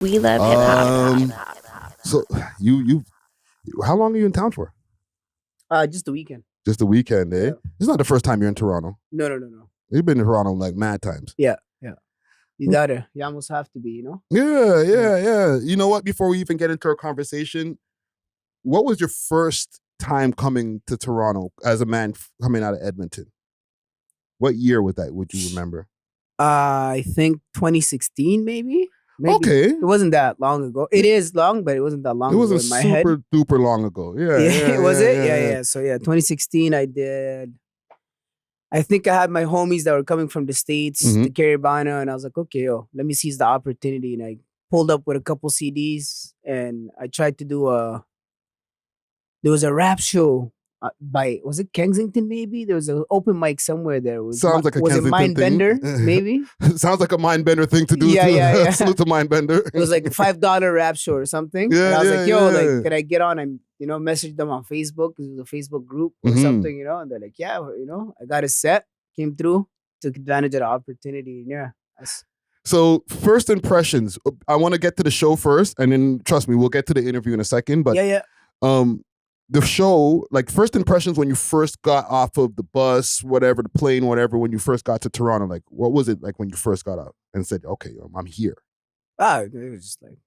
We love hip hop. So you how long are you in town for? Just the weekend. Just the weekend, eh? Yeah. It's not the first time you're in Toronto. No. You've been in Toronto like mad times. Yeah. You gotta. You almost have to be, you know? Yeah. You know what? Before we even get into our conversation, what was your first time coming to Toronto as a man coming out of Edmonton? What year was that? Would you remember? I think 2016, maybe. Okay. It wasn't that long ago. It is long, but it wasn't that long It ago wasn't in my head. super duper long ago. Yeah. Was it? Yeah. So 2016, I did. I think I had my homies that were coming from the States to Caribana, and I was like, okay, let me seize the opportunity. And I pulled up with a couple CDs, and I tried to do there was a rap show was it Kensington maybe? There was an open mic somewhere there. Sounds like a was Kensington it Mindbender thing. Maybe? Sounds like a Mindbender thing to do. Yeah. Salute to Mindbender. It was like a $5 rap show or something. Yeah, and I was like, yo, yeah. like, can I get on and, message them on Facebook? Because it was a Facebook group or something, and they're like, yeah, I got a set, came through, took advantage of the opportunity. Yeah. So first impressions, I want to get to the show first, and then trust me, we'll get to the interview in a second. But yeah. The show, like first impressions when you first got off of the bus, whatever, the plane, whatever, when you first got to Toronto, like what was it like when you first got out and said, okay, I'm here? It was just like,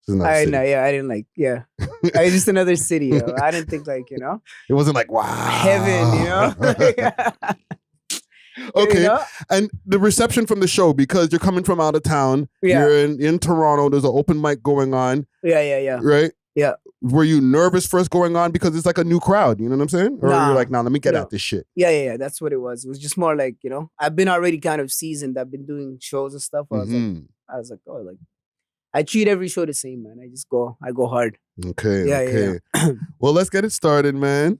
I didn't like, it's just another city. I didn't think like, It wasn't like, wow. Heaven, Okay. And the reception from the show, because you're coming from out of town, you're in Toronto, there's an open mic going on. Yeah. Right? Yeah. Were you nervous first going on because it's like a new crowd? You know what I'm saying? Or you're like, let me get at this shit. Yeah. That's what it was. It was just more like, I've been already kind of seasoned. I've been doing shows and stuff. I was like, oh, like, I treat every show the same, man. I go hard. Okay. Yeah. Well, let's get it started, man.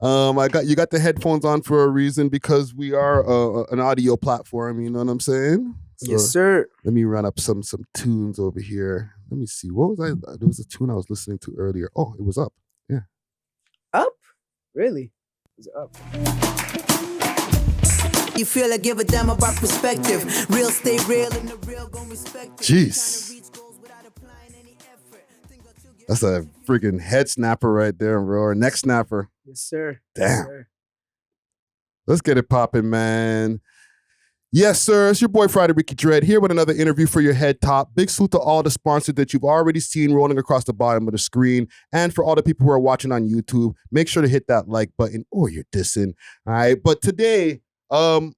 You got the headphones on for a reason because we are an audio platform. You know what I'm saying? So yes, sir. Let me run up some tunes over here. Let me see. What was there was a tune I was listening to earlier. Oh, it was Up. Yeah. Up? Really? Was it Up? You feel I give a damn about perspective. Real stay real and the real gon' respect it. Jeez. That's a freaking head snapper right there, bro. Or neck snapper. Yes, sir. Damn. Yes, sir. Let's get it popping, man. Yes, sir. It's your boy Friday Ricky Dread here with another interview for your head top. Big salute to all the sponsors that you've already seen rolling across the bottom of the screen. And for all the people who are watching on YouTube, make sure to hit that like button or you're dissing. All right. But today, I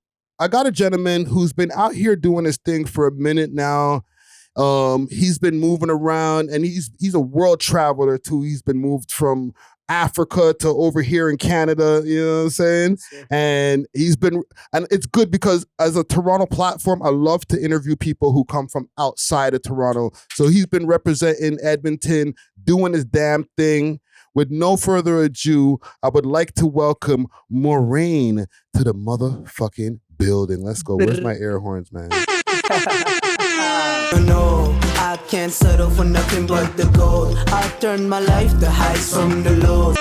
got a gentleman who's been out here doing his thing for a minute now. He's been moving around and he's a world traveler too. He's been moved from Africa to over here in Canada, you know what I'm saying? And and it's good because as a Toronto platform, I love to interview people who come from outside of Toronto. So he's been representing Edmonton, doing his damn thing. With no further ado, I would like to welcome MOURAINE to the motherfucking building. Let's go. Where's my air horns, man? No, I can't settle for nothing but the gold. I'll turn my life to highs from the lows.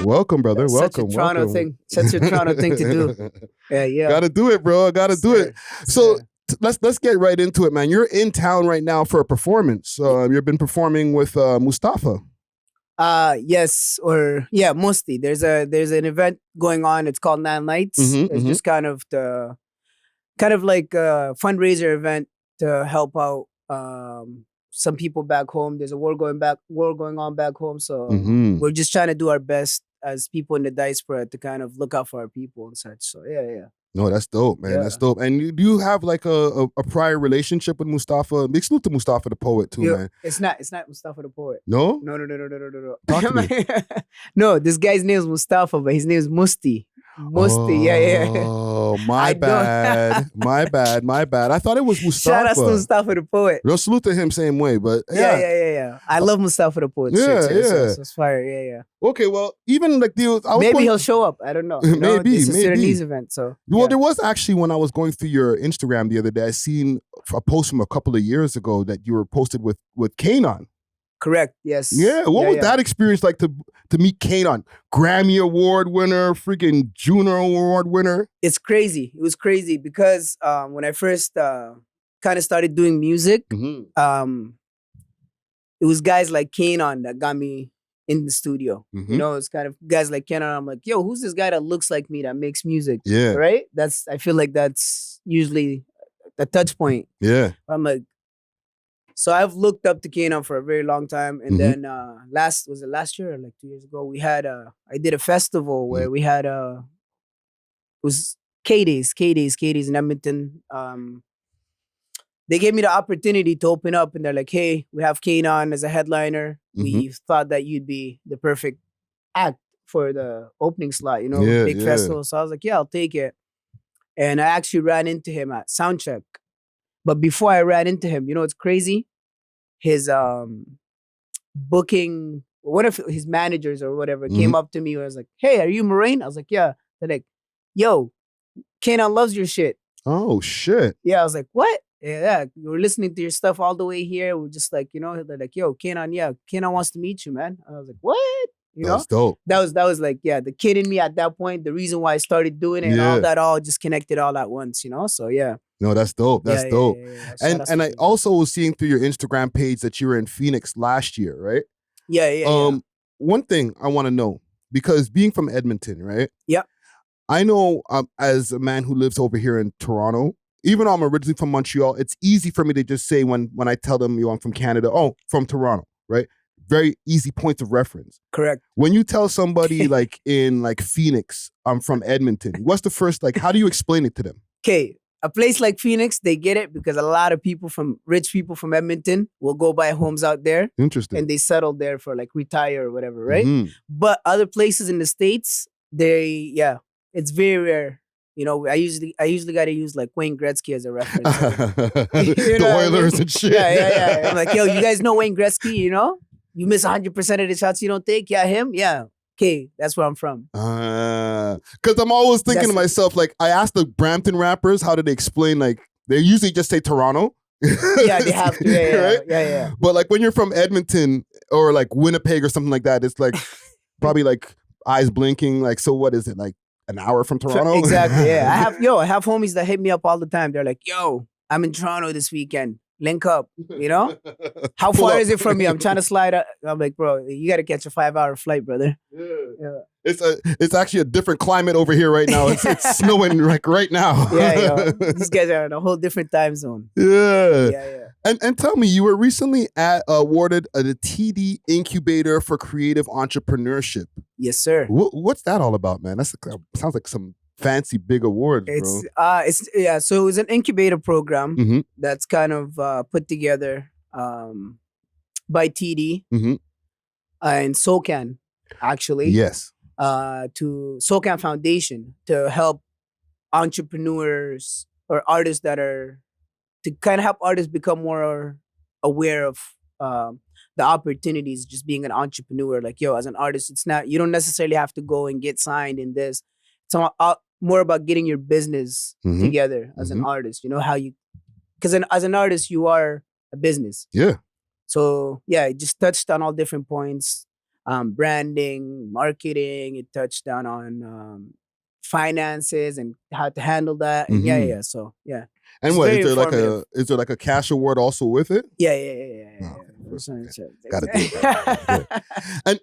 Welcome, brother. That's welcome. Such a Toronto thing. Such a Toronto thing to do. Yeah. Gotta do it, bro. Gotta do it. So let's get right into it, man. You're in town right now for a performance. You've been performing with Mustafa. Yes, mostly. There's an event going on. It's called 9 Nights. It's just kind of like a fundraiser event to help out some people back home. There's a war going on back home. So we're just trying to do our best as people in the diaspora to kind of look out for our people and such. So yeah. No, that's dope, man. Yeah. That's dope. And do you have like a prior relationship with Mustafa? Big salute to Mustafa the poet too, man. It's not Mustafa the poet. No? No. Talk to me. No, this guy's name is Mustafa, but his name is Musti. Yeah. Oh, my bad. My bad. I thought it was Mustafa. Shout out to Mustafa the poet. Real salute to him same way, but yeah. I love Mustafa the poet. Yeah. So it's fire. Yeah. Okay, well, even like maybe he'll show up. I don't know. Maybe. It's a Sudanese event, so. Well, there was actually, when I was going through your Instagram the other day, I seen a post from a couple of years ago that you were posted with Kanon. Correct. Yes. Yeah. What was that experience like to meet Kanon? Grammy Award winner, freaking Juno Award winner. It's crazy. It was crazy because when I first kind of started doing music, it was guys like Kanon that got me in the studio. Mhm. You know, it's kind of guys like Kanon. I'm like, yo, who's this guy that looks like me that makes music? Yeah. Right? I feel like that's usually the touch point. Yeah. I'm like, so I've looked up to Kanon for a very long time. And Mhm. then last year or like 2 years ago, we had I did a festival where we had it was K-Days in Edmonton. They gave me the opportunity to open up, and they're like, hey, we have Kanon as a headliner. We thought that you'd be the perfect act for the opening slot, you know, Yeah, big yeah. festival. So I was like, yeah, I'll take it. And I actually ran into him at Soundcheck. But before I ran into him, you know what's crazy? His booking, one of his managers or whatever came up to me and was like, hey, are you MOURAINE? I was like, yeah. They're like, yo, Kanon loves your shit. Oh shit. Yeah, I was like, what? Yeah, we were listening to your stuff all the way here. We're just like, you know, they're like, yo, Kanon wants to meet you, man. I was like, what? You know? That's dope. That was like, yeah, the kid in me at that point, the reason why I started doing it and all that all just connected all at once, you know? So yeah. No, that's dope. That's dope. Yeah. And I also was seeing through your Instagram page that you were in Phoenix last year, right? Yeah. One thing I want to know, because being from Edmonton, right? Yeah. I know as a man who lives over here in Toronto, even though I'm originally from Montreal, it's easy for me to just say when I tell them, I'm from Canada, oh, from Toronto, right? Very easy points of reference. Correct. When you tell somebody like in like Phoenix, I'm from Edmonton, what's the first, like, how do you explain it to them? Okay, a place like Phoenix, they get it because a lot of rich people from Edmonton will go buy homes out there. Interesting. And they settle there for like retire or whatever, right? Mhm. But other places in the States, it's very rare. You know, I usually got to use like Wayne Gretzky as a reference. The Oilers and shit. Yeah. I'm like, yo, you guys know Wayne Gretzky, you know? You miss 100% of the shots you don't take. Yeah, him? Yeah. Okay, that's where I'm from. Because I'm always thinking to myself, like, I asked the Brampton rappers, how do they explain, like, they usually just say Toronto. Yeah, they have to. Right? Yeah. But like when you're from Edmonton or like Winnipeg or something like that, it's like probably like eyes blinking. Like, so what is it, like an hour from Toronto? Exactly, yeah. I have homies that hit me up all the time. They're like, yo, I'm in Toronto this weekend. Link up, you know? How far is it from you? I'm trying to slide up. I'm like, bro, you got to catch a 5-hour flight, brother. Yeah. It's actually a different climate over here right now. It's snowing like right now. Yeah, these guys are in a whole different time zone. Yeah. And tell me, you were recently awarded the TD Incubator for Creative Entrepreneurship. Yes, sir. What's that all about, man? Sounds like some fancy big awards, bro. So it was an incubator program that's kind of put together by TD and SOCAN, actually. Yes. To SOCAN Foundation to help entrepreneurs or artists to kind of help artists become more aware of the opportunities just being an entrepreneur. Like, yo, as an artist, you don't necessarily have to go and get signed in this. It's more about getting your business together as an artist. You know because as an artist, you are a business. Yeah. So yeah, it just touched on all different points. Branding, marketing. It touched on finances and how to handle that. And yeah. So yeah. And what is there like a cash award also with it? Yeah. Gotta do that.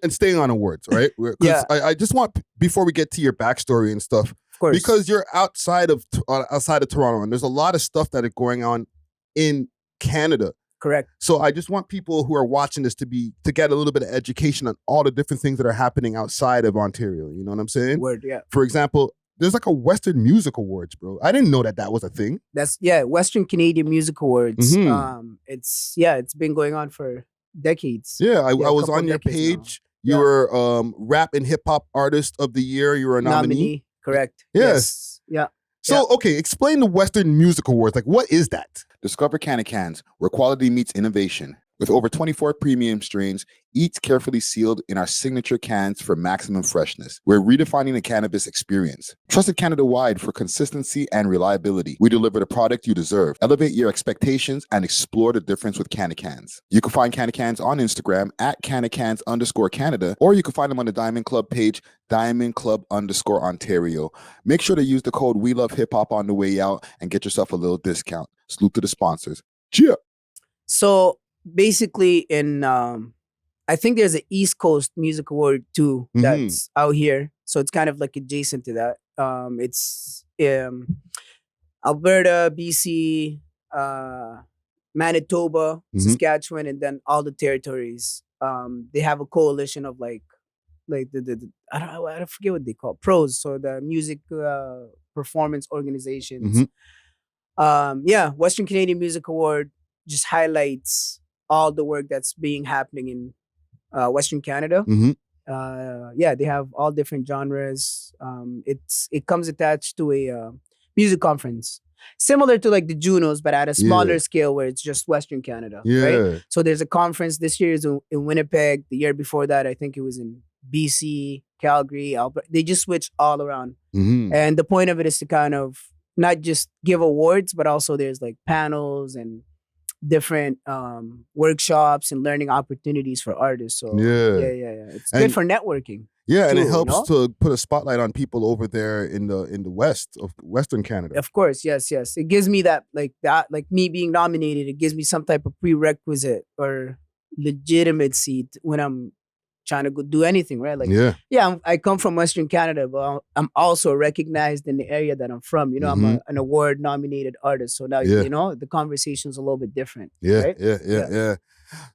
And staying on awards, right? Because I just want, before we get to your backstory and stuff, of course, because you're outside of Toronto, and there's a lot of stuff that is going on in Canada. Correct. So I just want people who are watching this to get a little bit of education on all the different things that are happening outside of Ontario. You know what I'm saying? Word, yeah. For example, there's like a Western Music Awards, bro. I didn't know that was a thing. Western Canadian Music Awards. It's been going on for decades. Yeah, I was on your page. Now. You were Rap and Hip Hop Artist of the Year. You were a nominee. Correct. Yes. Yeah. So, okay, explain the Western Music Awards. Like, what is that? Discover Cans, where quality meets innovation. With over 24 premium strains, each carefully sealed in our signature cans for maximum freshness. We're redefining the cannabis experience. Trusted Canada-wide for consistency and reliability. We deliver the product you deserve. Elevate your expectations and explore the difference with Cans. You can find Cans on Instagram at @Cans_Canada, or you can find them on the Diamond Club page, Diamond Club_Ontario. Make sure to use the code WeLoveHipHop on the way out and get yourself a little discount. Salute to the sponsors. Cheer. So basically in I think there's an East Coast Music Award too that's out here, so it's kind of like adjacent to that. It's Alberta, BC, Manitoba, Saskatchewan, and then all the territories. They have a coalition of like the I don't forget what they call pros, so the music performance organizations. Yeah, Western Canadian Music Award just highlights all the work that's being happening in Western Canada. Yeah, they have all different genres. It comes attached to a music conference, similar to like the Junos, but at a smaller scale, where it's just Western Canada. Right. So there's a conference this year is in Winnipeg. The year before that, I think it was in BC, Calgary, Alberta. They just switch all around, and the point of it is to kind of not just give awards, but also there's like panels and different workshops and learning opportunities for artists. So yeah. It's good for networking. Yeah, and too, it helps to put a spotlight on people over there in the west of Western Canada. Of course, yes. It gives me that like me being nominated, it gives me some type of prerequisite or legitimacy when I'm trying to go do anything, right? Like, I come from Western Canada, but I'm also recognized in the area that I'm from. You know, I'm an award nominated artist. So now, you know, the conversation's a little bit different. Right? Yeah.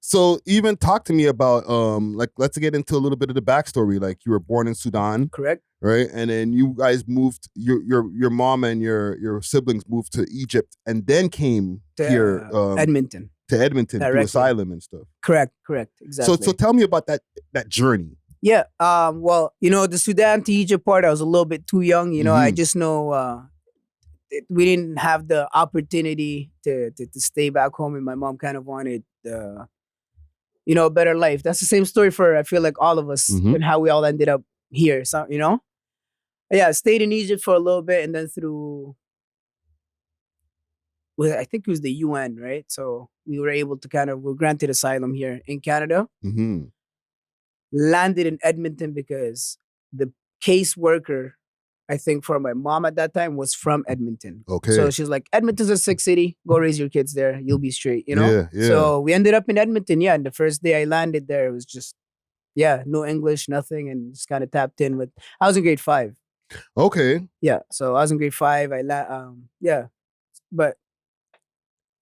So even talk to me about, like, let's get into a little bit of the backstory. Like, you were born in Sudan. Correct. Right? And then you guys moved, your mom and your siblings moved to Egypt and then came here. Edmonton. To Edmonton through asylum and stuff. Correct, exactly. So tell me about that journey. Yeah, well, you know, the Sudan to Egypt part, I was a little bit too young. You know, I just know we didn't have the opportunity to stay back home, and my mom kind of wanted, you know, a better life. That's the same story for, I feel like, all of us and how we all ended up here. So, you know, yeah, I stayed in Egypt for a little bit, and then through, well, I think it was the UN, right? So we were able to we're granted asylum here in Canada. Landed in Edmonton because the caseworker, I think for my mom at that time, was from Edmonton. Okay. So she's like, Edmonton's a sick city. Go raise your kids there. You'll be straight, you know? Yeah. So we ended up in Edmonton. Yeah. And the first day I landed there, it was just, no English, nothing. And just kind of tapped in with, I was in grade 5. Okay. Yeah. So I was in grade 5. But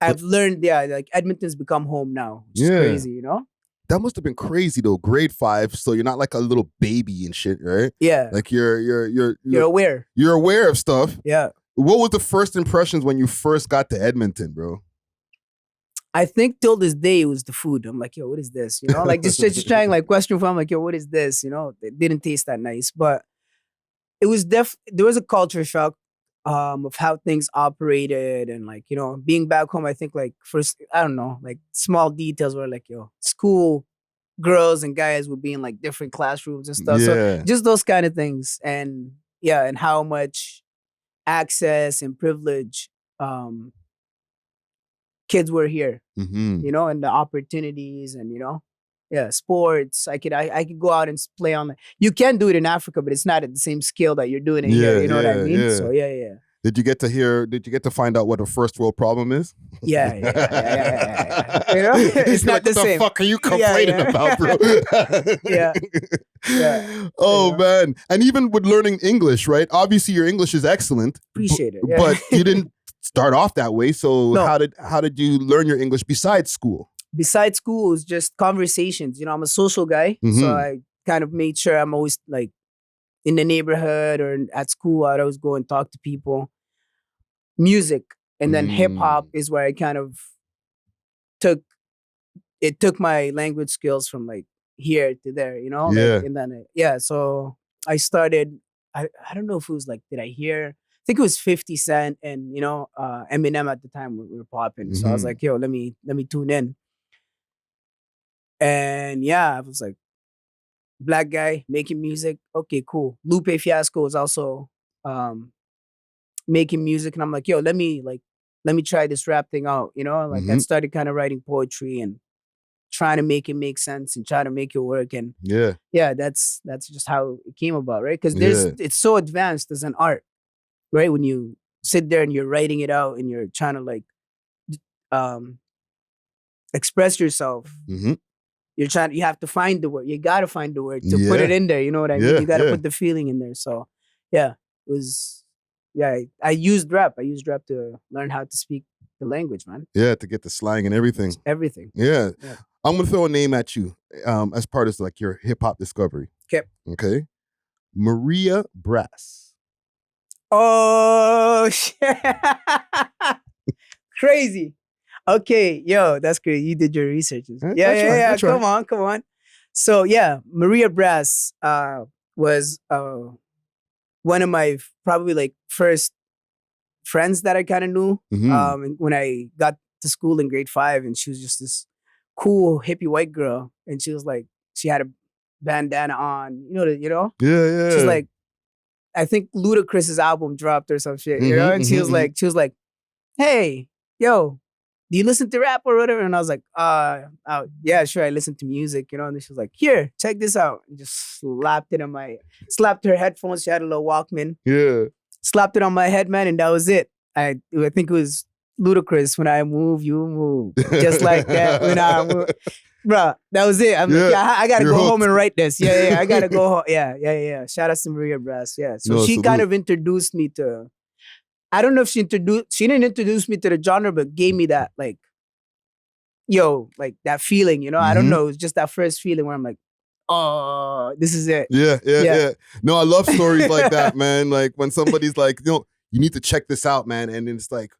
I've learned, like Edmonton's become home now. Which is crazy, you know? That must have been crazy though. Grade 5, so you're not like a little baby and shit, right? Yeah. Like you're aware. You're aware of stuff. Yeah. What was the first impressions when you first got to Edmonton, bro? I think till this day it was the food. I'm like, yo, what is this? You know, like just trying like Western food. I'm like, yo, what is this? You know, it didn't taste that nice, but it was there was a culture shock of how things operated, and like, you know, being back home, I think like first, I don't know, like small details were like, yo, school girls and guys would be in like different classrooms and stuff. So just those kind of things. And and how much access and privilege kids were here, you know, and the opportunities and, you know, sports. I could go out and play on. You can do it in Africa, but it's not at the same scale that you're doing it here. You know what I mean? Yeah. So yeah. Did you get to find out what a first world problem is? Yeah. You know, it's not the same. What the fuck are you complaining about, bro? Yeah. Oh man, and even with learning English, right? Obviously, your English is excellent. Appreciate it. But you didn't start off that way. So how did you learn your English besides school? Besides school, it's just conversations. You know, I'm a social guy, so I kind of made sure I'm always like in the neighborhood or at school. I'd always go and talk to people. Music, and then hip hop is where I kind of took my language skills from like here to there. You know, like, and then so I started. I don't know if it was like, did I hear? I think it was 50 Cent and, you know, Eminem at the time were popping. So I was like, yo, let me tune in. And I was like, black guy making music. Okay, cool. Lupe Fiasco was also making music. And I'm like, yo, let me try this rap thing out. You know, like I started kind of writing poetry and trying to make it make sense and try to make it work. And that's just how it came about, right? Because it's so advanced as an art, right? When you sit there and you're writing it out and you're trying to like express yourself. Mm-hmm. You have to find the word. You got to find the word to put it in there. You know what I mean? Yeah, You got to yeah. put the feeling in there. So, yeah, it was, I used rap. I used rap to learn how to speak the language, man. Yeah, to get the slang and everything. Everything. Yeah. Yeah. I'm going to throw a name at you as part of like your hip hop discovery. Okay. Maria Brass. Oh, shit. Crazy. Okay, yo, that's great. You did your researches. Yeah. Come on. So yeah, Maria Brass was one of my probably like first friends that I kind of knew. Mm-hmm. When I got to school in grade 5, and she was just this cool hippie white girl, and she was like, she had a bandana on, Yeah. She's like, I think Ludacris's album dropped or some shit, and she was like, hey, yo, do you listen to rap or whatever? And I was like, yeah, sure, I listen to music, And then she was like, here, check this out. And just slapped her headphones. She had a little Walkman. Yeah. Slapped it on my head, man, and that was it. I think it was Ludacris, when I move, you move. Just like that, when I move. Bruh, that was it. I'm like, I gotta go home and write this. Yeah, I gotta go home. Yeah. Shout out to Maria Brass. Yeah. So she kind of introduced me to, I don't know if she didn't introduce me to the genre, but gave me that, like, like that feeling, I don't know. It was just that first feeling where I'm like, oh, this is it. Yeah. No, I love stories like that, man. Like when somebody's like, you need to check this out, man. And then it's like,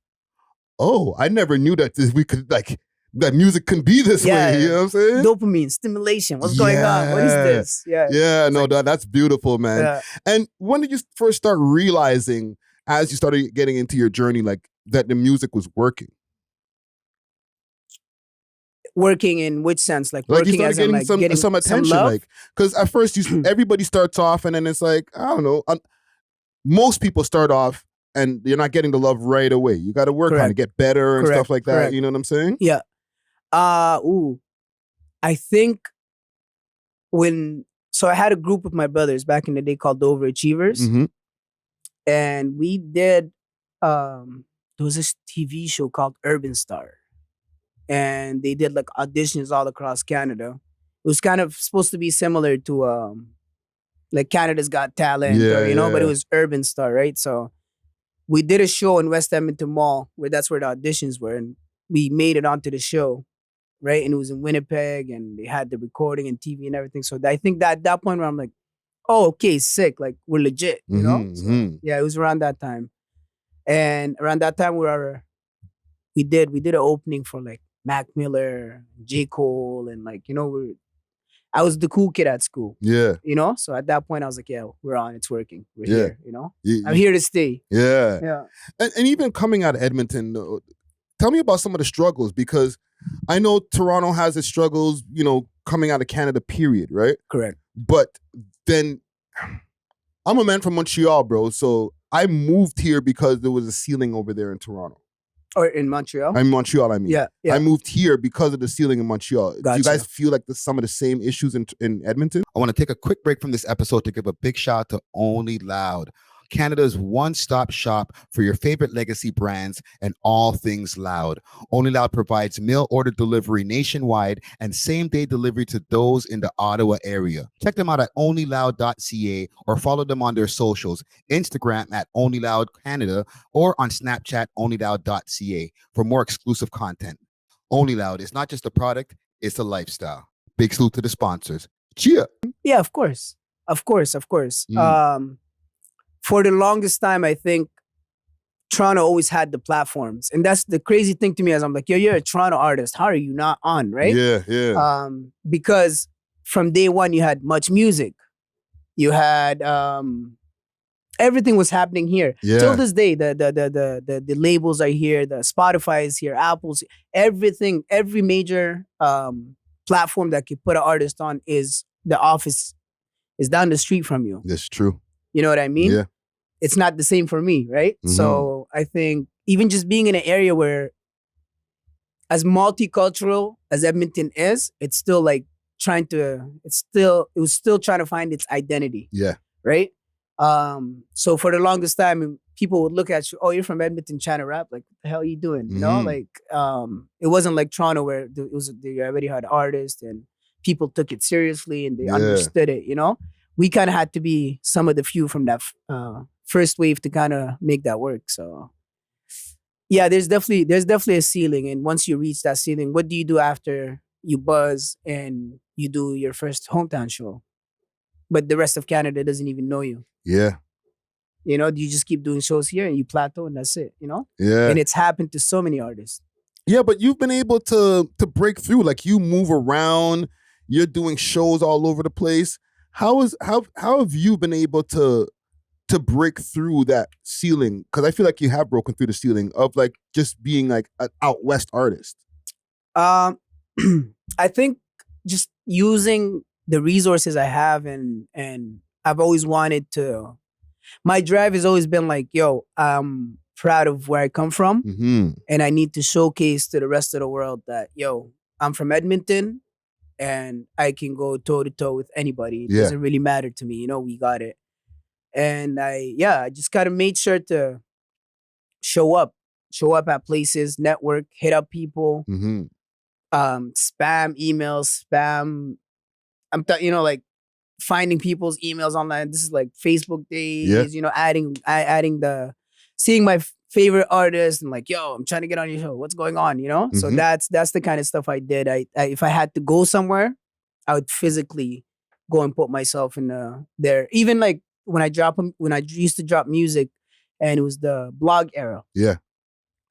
oh, I never knew that we could like, that music can be this way. You know what I'm saying? Dopamine, stimulation. What's going on? What is this? Yeah, no, that's beautiful, man. Yeah. And when did you first start realizing, as you started getting into your journey, like that the music was working? Working in which sense? Like you working started as getting, in, like, some attention, some love? like, because at first everybody starts off and then it's like, I don't know. Most people start off and you're not getting the love right away. You got to work on it, get better and stuff like that. You know what I'm saying? Yeah. I think so I had a group of my brothers back in the day called the Overachievers. Mm-hmm. And we did, there was this TV show called Urban Star. And they did like auditions all across Canada. It was kind of supposed to be similar to like Canada's Got Talent, but it was Urban Star, right? So we did a show in West Edmonton Mall where that's where the auditions were, and we made it onto the show, right? And it was in Winnipeg, and they had the recording and TV and everything. So I think that at that point where I'm like, oh, okay, sick, like we're legit, you know? So, yeah, it was around that time. And around that time we did an opening for like Mac Miller, J. Cole, and like, I was the cool kid at school. Yeah. So at that point I was like, yeah, we're on, it's working. We're here, I'm here to stay. Yeah. Yeah. And even coming out of Edmonton, tell me about some of the struggles, because I know Toronto has its struggles, coming out of Canada, period, right? Correct. But then I'm a man from Montreal, bro. So I moved here because there was a ceiling over there in Toronto. Or in Montreal? In Montreal, I mean. Yeah. I moved here because of the ceiling in Montreal. Gotcha. Do you guys feel like there's some of the same issues in Edmonton? I want to take a quick break from this episode to give a big shout out to Only Loud, Canada's one-stop shop for your favorite legacy brands and all things loud. Only Loud provides mail order delivery nationwide and same-day delivery to those in the Ottawa area. Check them out at onlyloud.ca or follow them on their socials, Instagram at onlyloudcanada or on Snapchat onlyloud.ca for more exclusive content. Only Loud is not just a product, it's a lifestyle. Big salute to the sponsors. Cheer! Yeah, of course. For the longest time, I think Toronto always had the platforms. And that's the crazy thing to me, as I'm like, yo, you're a Toronto artist. How are you not on, right? Yeah. Because from day one, you had Much Music. You had everything was happening here. Yeah. Till this day, the labels are here, the Spotify is here, Apple's, everything, every major platform that could put an artist on is the office is down the street from you. That's true. You know what I mean? Yeah. It's not the same for me, right? Mm-hmm. So I think even just being in an area where as multicultural as Edmonton is, it's still like it was still trying to find its identity. Yeah. Right? So for the longest time, people would look at you, oh, you're from Edmonton trying to rap, like, what the hell are you doing? You know, like, it wasn't like Toronto where they already had artists and people took it seriously and they understood it, you know? We kind of had to be some of the few from that first wave to kind of make that work. So yeah, there's definitely a ceiling. And once you reach that ceiling, what do you do after you buzz and you do your first hometown show? But the rest of Canada doesn't even know you. Yeah. You know, you just keep doing shows here and you plateau and that's it, you know? Yeah. And it's happened to so many artists. Yeah, but you've been able to break through. Like, you move around, you're doing shows all over the place. How have you been able to break through that ceiling? Because I feel like you have broken through the ceiling of like just being like an out west artist. I think just using the resources I have and I've always wanted to. My drive has always been like, yo, I'm proud of where I come from, and I need to showcase to the rest of the world that, yo, I'm from Edmonton, and I can go toe to toe with anybody. It doesn't really matter to me, you know. We got it, and I just kind of made sure to show up at places, network, hit up people, spam emails, you know, like finding people's emails online. This is like Facebook days, you know, adding seeing my favorite artist and like, yo, I'm trying to get on your show. What's going on? You know? So that's the kind of stuff I did. I if I had to go somewhere, I would physically go and put myself in there. Even like when I used to drop music and it was the blog era. Yeah.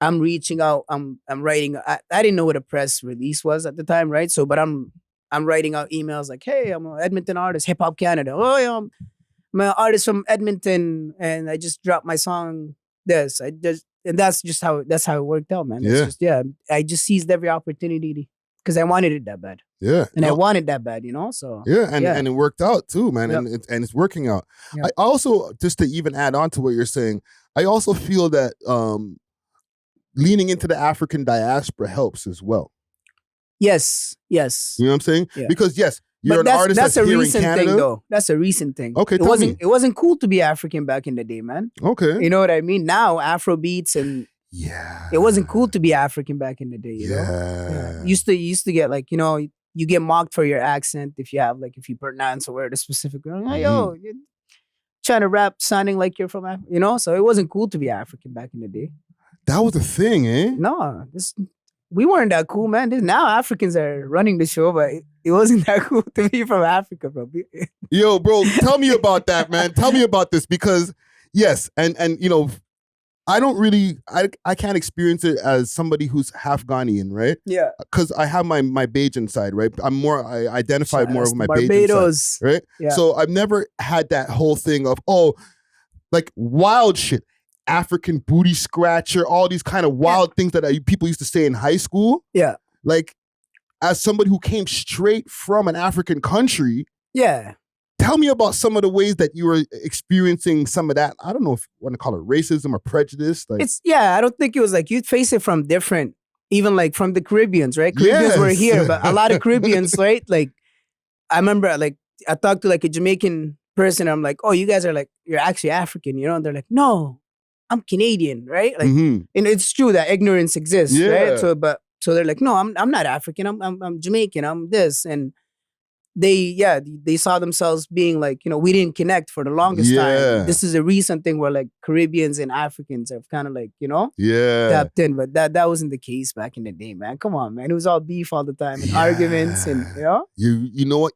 I'm reaching out, I'm writing. I didn't know what a press release was at the time, right? So, but I'm writing out emails like, hey, I'm an Edmonton artist, Hip Hop Canada. Oh, yeah, I'm an artist from Edmonton, and I just dropped my song. And that's just how it worked out, man. It's just, I just seized every opportunity because I wanted it that bad. Yeah, and I wanted that bad, you know. So and it worked out too, man, and it's working out. Yep. I also, just to even add on to what you're saying, I also feel that leaning into the African diaspora helps as well. Yes. You know what I'm saying? Yeah. Because you're an artist that's here in Canada. Thing, though. That's a recent thing. Okay, it wasn't cool to be African back in the day, man. Okay. You know what I mean? Now Afro beats and it wasn't cool to be African back in the day, you know? Yeah. You used to get like, you know, you get mocked for your accent if you pronounce a word a specific way. Like, yo, you're trying to rap sounding like you're from Africa, you know? So it wasn't cool to be African back in the day. That was a thing, eh? No, we weren't that cool, man. Now Africans are running the show, but it wasn't that cool to be from Africa, bro. Yo, bro, tell me about that, man. Tell me about this because, yes, and you know, I don't really, I can't experience it as somebody who's half Ghanaian, right? Yeah. Because I have my Bajan side, right? I identify more with my Bajan side, right? Yeah. So I've never had that whole thing of, like wild shit. African booty scratcher, all these kind of wild things that people used to say in high school. Yeah. Like, as somebody who came straight from an African country. Yeah. Tell me about some of the ways that you were experiencing some of that. I don't know if you want to call it racism or prejudice. Like, I don't think it was like, you'd face it from different, even like from the Caribbeans, right? Caribbeans were here, but a lot of Caribbeans, right? Like, I remember like, I talked to like a Jamaican person. I'm like, oh, you guys are like, you're actually African, you know? And they're like, no, I'm Canadian, right? Like, and it's true that ignorance exists, right? So they're like, no, I'm not African. I'm Jamaican. I'm this, and they saw themselves being like, you know, we didn't connect for the longest time. This is a recent thing where like Caribbeans and Africans have kind of like, you know, tapped in, but that wasn't the case back in the day, man. Come on, man. It was all beef all the time and arguments, and you know. You know what?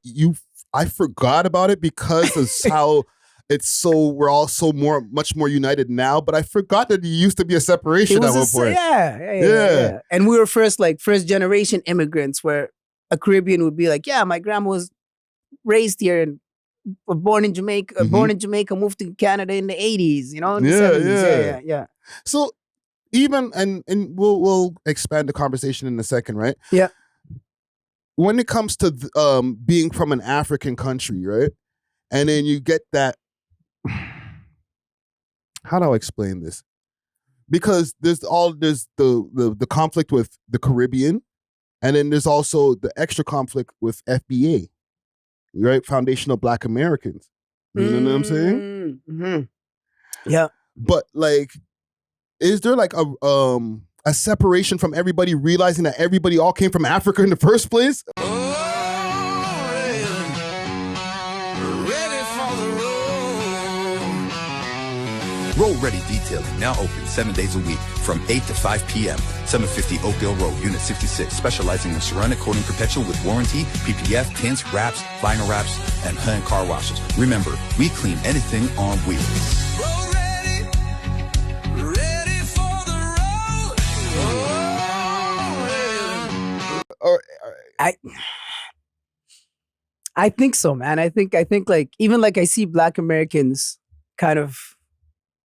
I forgot about it because of how. We're all much more united now, but I forgot that there used to be a separation at one point. Yeah. And we were first generation immigrants where a Caribbean would be like, yeah, my grandma was raised here and born in Jamaica, moved to Canada in the 80s, you know, in the 70s. Yeah. So even, and we'll expand the conversation in a second, right? Yeah. When it comes to being from an African country, right? And then you get that, how do I explain this? Because there's the conflict with the Caribbean, and then there's also the extra conflict with FBA, right? Foundational Black Americans. You know what I'm saying? Mm-hmm. Yeah. but like, is there like a separation from everybody realizing that everybody all came from Africa in the first place? Roll Ready Detailing, now open 7 days a week from 8 to 5 p.m. 750 Oakdale Road, Unit 66, specializing in ceramic coating perpetual with warranty, PPF, tints, wraps, vinyl wraps, and hand car washes. Remember, we clean anything on wheels. Roll ready, ready for the road. I think so, man. I think like even like I see Black Americans kind of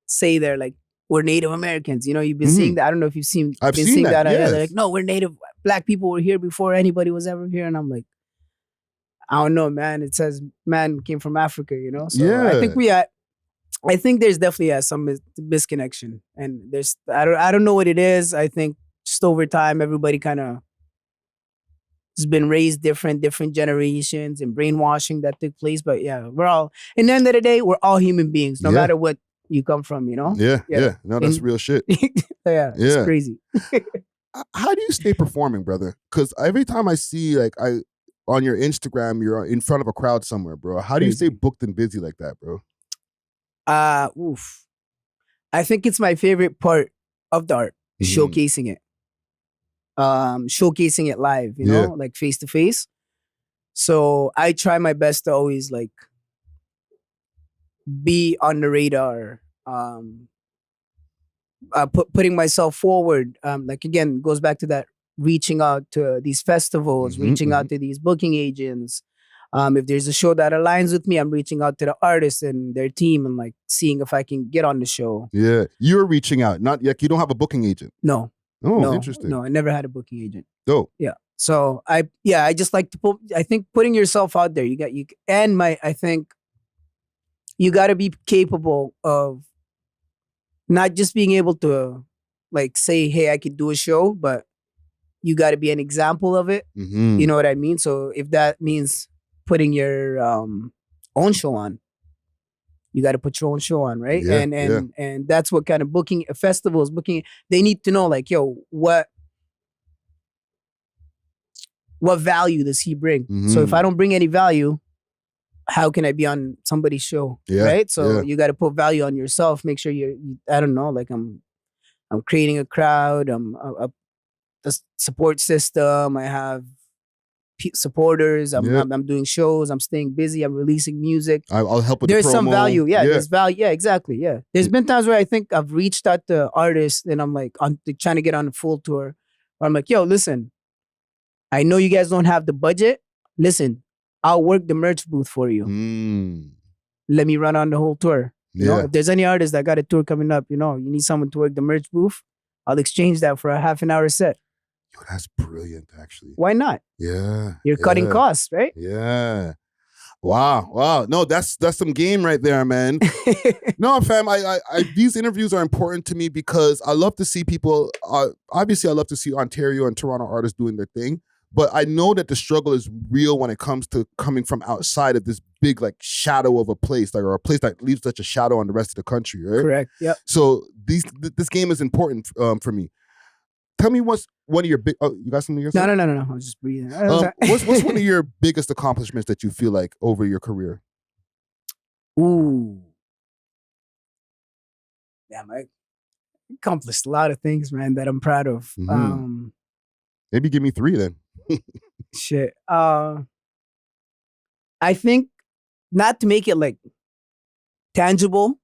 say they're like, we're Native Americans. You know, you've been seeing that. I don't know if you've seen I've been seen seeing that, that. yes. They're like, no, we're Native. Black people were here before anybody was ever here. And I'm like, I don't know, man. It says man came from Africa, you know? So I think I think there's definitely some misconnection. And there's I don't know what it is. I think just over time, everybody kind of has been raised different generations and brainwashing that took place. But yeah, we're all, in the end of the day, we're all human beings, no matter what you come from, you know? Yeah. No, that's real shit. It's crazy. How do you stay performing, brother? Because every time I see like on your Instagram, you're in front of a crowd somewhere, bro. How do you stay booked and busy like that, bro? I think it's my favorite part of the art, showcasing it. Showcasing it live, you know, like face to face. So I try my best to always like be on the radar, putting myself forward. Like again, goes back to that reaching out to these festivals, reaching out to these booking agents. If there's a show that aligns with me, I'm reaching out to the artist and their team and like seeing if I can get on the show. Yeah, you're reaching out, not like you don't have a booking agent. No. Oh, interesting. No, I never had a booking agent. Dope. Yeah. So I just like to I think putting yourself out there, I think you got to be capable of not just being able to like say, hey, I could do a show, but you got to be an example of it. You know what I mean? So if that means putting your own show on, you got to put your own show on, right? Yeah, and that's what kind of festivals, they need to know like, yo, what value does he bring? So if I don't bring any value, how can I be on somebody's show? Right? So you got to put value on yourself. Make sure you I don't know, like I'm creating a crowd. I'm a support system. I have supporters. I'm doing shows. I'm staying busy. I'm releasing music. I'll help with there's the promo. Some value. There's value. Yeah, exactly. Yeah. There's been times where I think I've reached out to artists and I'm like trying to get on a full tour. Or I'm like, yo, listen, I know you guys don't have the budget. Listen, I'll work the merch booth for you. Let me run on the whole tour. You know, if there's any artist that got a tour coming up, you know, you need someone to work the merch booth, I'll exchange that for a half an hour set. Yo, that's brilliant, actually. Why not? Yeah. You're cutting costs, right? Yeah. Wow. No, that's some game right there, man. No, fam, I these interviews are important to me because I love to see people, obviously I love to see Ontario and Toronto artists doing their thing, but I know that the struggle is real when it comes to coming from outside of this big like shadow of a place, like, or a place that leaves such a shadow on the rest of the country, right? Correct, yep. So this game is important for me. Tell me what's one of your big, you got something to say? No. I was just breathing. What's one of your biggest accomplishments that you feel like over your career? Ooh. Damn, I accomplished a lot of things, man, that I'm proud of. Maybe give me 3 then. Shit. I think not to make it like tangible,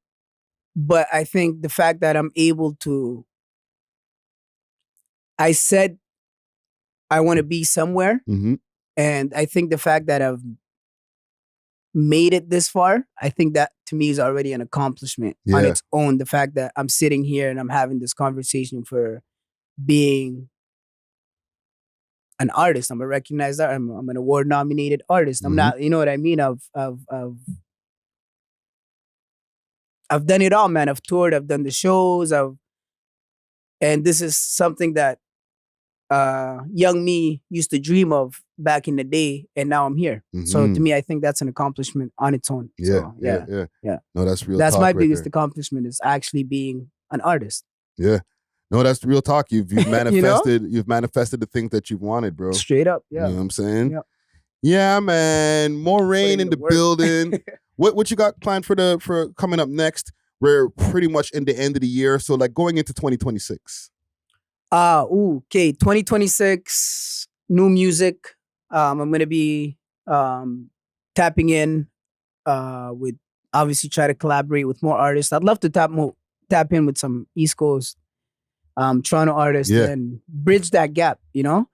but I think the fact that I'm able to, I said I want to be somewhere. And I think the fact that I've made it this far, I think that to me is already an accomplishment on its own. The fact that I'm sitting here and I'm having this conversation for being an artist. I'm a recognized artist. I'm an award nominated artist. I'm not, you know what I mean? I've done it all, man. I've toured, I've done the shows, and this is something that young me used to dream of back in the day, and now I'm here. So to me, I think that's an accomplishment on its own. So, yeah. No, that's real. That's talk my right biggest there. accomplishment is actually being an artist. Yeah. No, that's real talk. You've manifested. You know? You've manifested the things that you've wanted, bro. Straight up. You Yeah. know what I'm saying? Yep. Yeah, man. Mouraine in the work. building. What you got planned for coming up next? We're pretty much in the end of the year, so like going into 2026. Okay. 2026, new music. I'm gonna be tapping in with obviously try to collaborate with more artists. I'd love to tap in with some East Coast Toronto artists and bridge that gap, you know?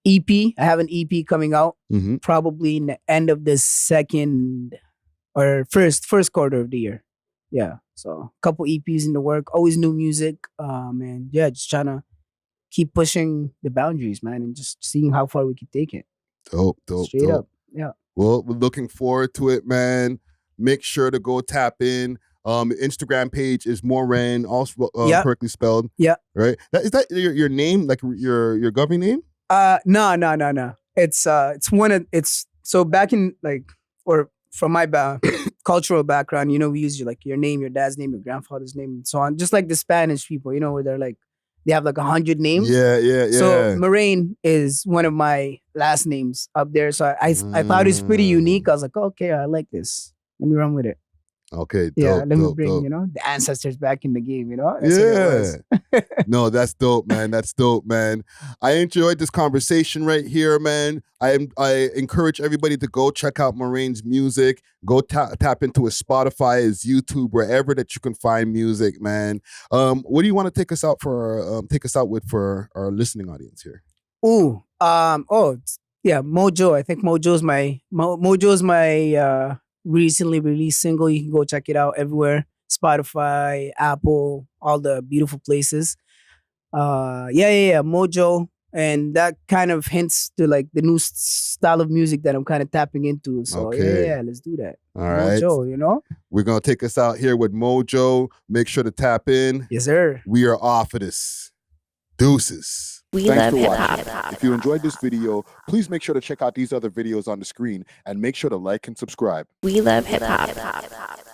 EP. I have an EP coming out probably in the end of the second or first quarter of the year. Yeah. So a couple EPs in the work, always new music. And yeah, just trying to keep pushing the boundaries, man, and just seeing how far we can take it. Dope. Straight up. Yeah. Well, we're looking forward to it, man. Make sure to go tap in. Instagram page is Mouraine, also correctly spelled. Yeah. Right. Is that your name, like your government name? No. It's so back in like, or from my cultural background, you know, we use your name, your dad's name, your grandfather's name, and so on. Just like the Spanish people, you know, where they're like, they have like 100 names. Yeah. So Mouraine is one of my last names up there. So I thought it's pretty unique. I was like, okay, I like this. Let me run with it. Okay. Let me bring, the ancestors back in the game, That's yeah. what it was. No, that's dope, man. That's dope, man. I enjoyed this conversation right here, man. I encourage everybody to go check out Mouraine's music. Go tap into his Spotify, his YouTube, wherever that you can find music, man. What do you want to take us out with for our listening audience here? Mojo. I think Mojo's my recently released single. You can go check it out everywhere. Spotify, Apple, all the beautiful places. Mojo. And that kind of hints to like the new style of music that I'm kind of tapping into. So let's do that. All right. Mojo, We're going to take us out here with Mojo. Make sure to tap in. Yes, sir. We are off of this. Deuces. Thanks for watching. If you enjoyed this video, please make sure to check out these other videos on the screen and make sure to like and subscribe. We love hip hop.